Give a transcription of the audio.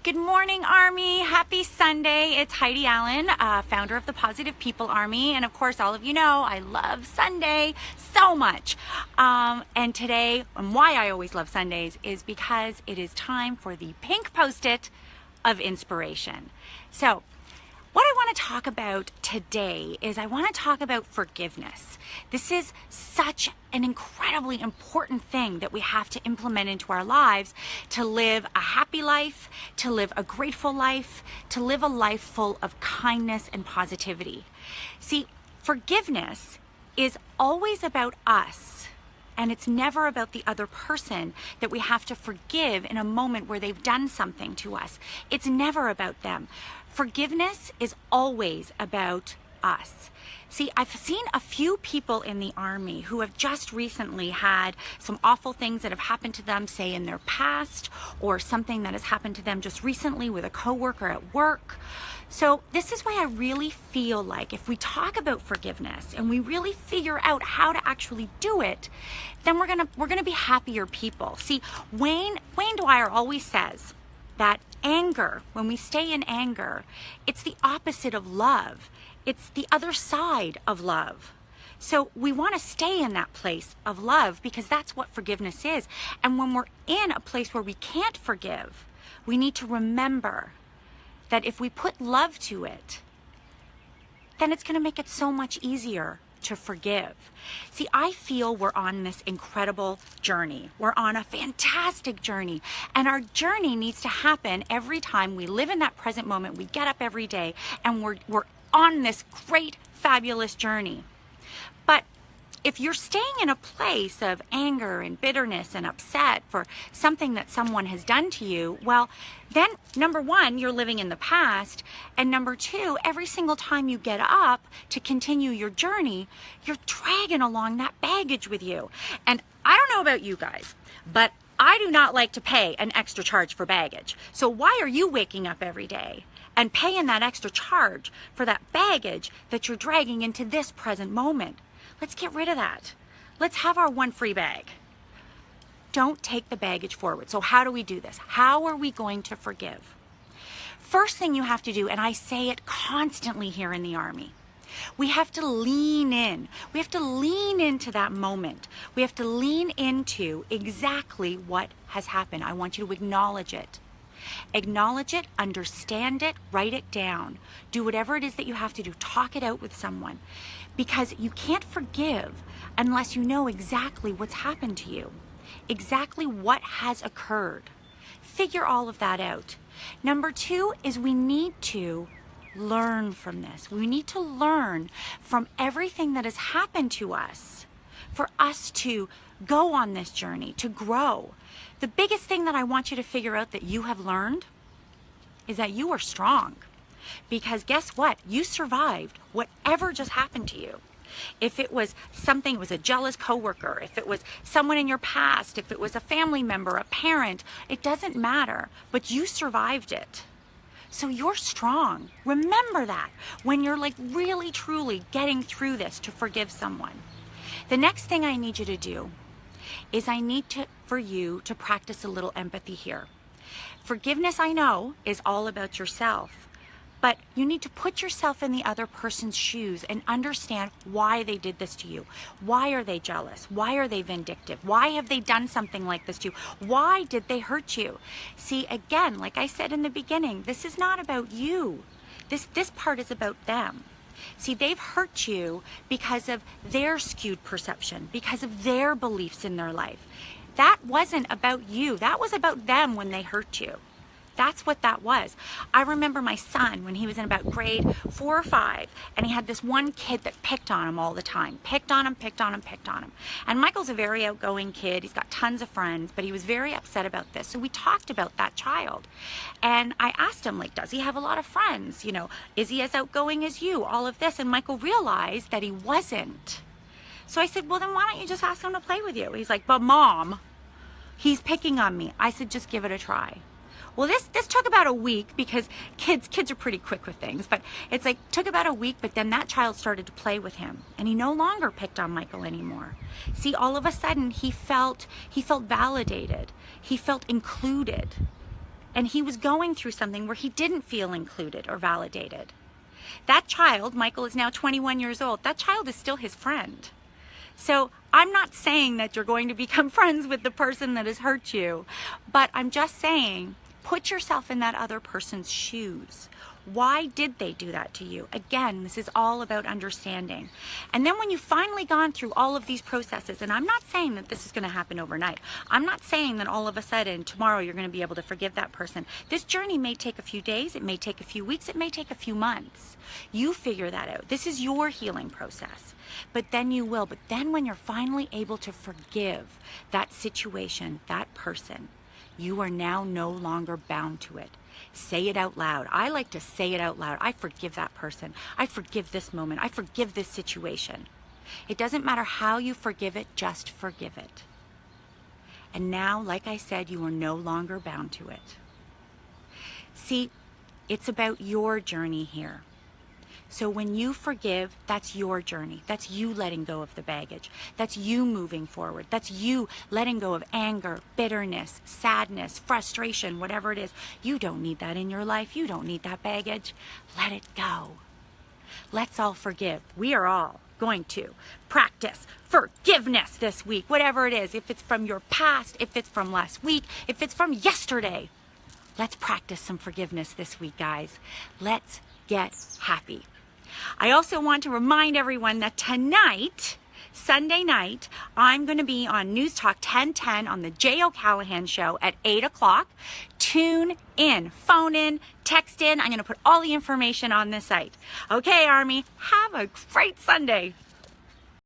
Good morning, Army. Happy Sunday. It's Heidi Allen, founder of the Positive People Army. And of course, all of you know, I love Sunday so much. And today, and why I always love Sundays, is because it is time for the pink Post-it of inspiration. So, what I want to talk about today is I want to talk about forgiveness. This is such an incredibly important thing that we have to implement into our lives to live a happy life, to live a grateful life, to live a life full of kindness and positivity. See, forgiveness is always about us, and it's never about the other person that we have to forgive in a moment where they've done something to us. It's never about them. Forgiveness is always about us. See, I've seen a few people in the Army who have just recently had some awful things that have happened to them, say in their past, or something that has happened to them just recently with a coworker at work. So this is why I really feel like if we talk about forgiveness and we really figure out how to actually do it, then we're gonna be happier people. See, Wayne Dwyer always says that anger, when we stay in anger, it's the opposite of love. It's the other side of love. So we want to stay in that place of love because that's what forgiveness is. And when we're in a place where we can't forgive, we need to remember that if we put love to it, then it's going to make it so much easier to forgive. See, I feel we're on this incredible journey. We're on a fantastic journey. And our journey needs to happen every time we live in that present moment. We get up every day and we're on this great, fabulous journey. But if you're staying in a place of anger and bitterness and upset for something that someone has done to you, well, then number one, you're living in the past. And number two, every single time you get up to continue your journey, you're dragging along that baggage with you. And I don't know about you guys, but I do not like to pay an extra charge for baggage. So why are you waking up every day and paying that extra charge for that baggage that you're dragging into this present moment? Let's get rid of that. Let's have our one free bag. Don't take the baggage forward. So how do we do this? How are we going to forgive? First thing you have to do, and I say it constantly here in the Army, we have to lean in. We have to lean into that moment. We have to lean into exactly what has happened. I want you to acknowledge it. Acknowledge it, understand it, write it down. Do whatever it is that you have to do. Talk it out with someone. Because you can't forgive unless you know exactly what's happened to you, exactly what has occurred. Figure all of that out. Number two is we need to learn from this. We need to learn from everything that has happened to us for us to go on this journey, to grow. The biggest thing that I want you to figure out that you have learned is that you are strong. Because guess what? You survived whatever just happened to you. If it was something, it was a jealous coworker, if it was someone in your past, if it was a family member, a parent, it doesn't matter, but you survived it. So you're strong. Remember that when you're like really truly getting through this to forgive someone. The next thing I need you to do is for you to practice a little empathy here. Forgiveness, I know, is all about yourself. But you need to put yourself in the other person's shoes and understand why they did this to you. Why are they jealous? Why are they vindictive? Why have they done something like this to you? Why did they hurt you? See, again, like I said in the beginning, this is not about you. This part is about them. See, they've hurt you because of their skewed perception, because of their beliefs in their life. That wasn't about you. That was about them when they hurt you. That's what that was. I remember my son when he was in about grade 4 or 5, and he had this one kid that picked on him all the time. Picked on him. And Michael's a very outgoing kid. He's got tons of friends, but he was very upset about this. So we talked about that child. And I asked him, like, does he have a lot of friends? You know, is he as outgoing as you? All of this. And Michael realized that he wasn't. So I said, well, then why don't you just ask him to play with you? He's like, but Mom, he's picking on me. I said, just give it a try. Well, this took about a week because kids are pretty quick with things, but it's like took about a week, but then that child started to play with him and he no longer picked on Michael anymore. See, all of a sudden he felt validated. He felt included. and he was going through something where he didn't feel included or validated. That child, Michael is now 21 years old, that child is still his friend. So I'm not saying that you're going to become friends with the person that has hurt you, but I'm just saying, put yourself in that other person's shoes. Why did they do that to you? Again, this is all about understanding. And then when you've finally gone through all of these processes, and I'm not saying that this is going to happen overnight. I'm not saying that all of a sudden tomorrow you're going to be able to forgive that person. This journey may take a few days, it may take a few weeks, it may take a few months. You figure that out. This is your healing process. But then you will. But then when you're finally able to forgive that situation, that person, you are now no longer bound to it. Say it out loud. I like to say it out loud. I forgive that person. I forgive this moment. I forgive this situation. It doesn't matter how you forgive it, just forgive it. And now, like I said, you are no longer bound to it. See, it's about your journey here. So when you forgive, that's your journey. That's you letting go of the baggage. That's you moving forward. That's you letting go of anger, bitterness, sadness, frustration, whatever it is. You don't need that in your life. You don't need that baggage. Let it go. Let's all forgive. We are all going to practice forgiveness this week, whatever it is. If it's from your past, if it's from last week, if it's from yesterday. Let's practice some forgiveness this week, guys. Let's get happy. I also want to remind everyone that tonight, Sunday night, I'm going to be on News Talk 1010 on the J. O'Callahan Show at 8 o'clock. Tune in, phone in, text in. I'm going to put all the information on this site. Okay, Army, have a great Sunday.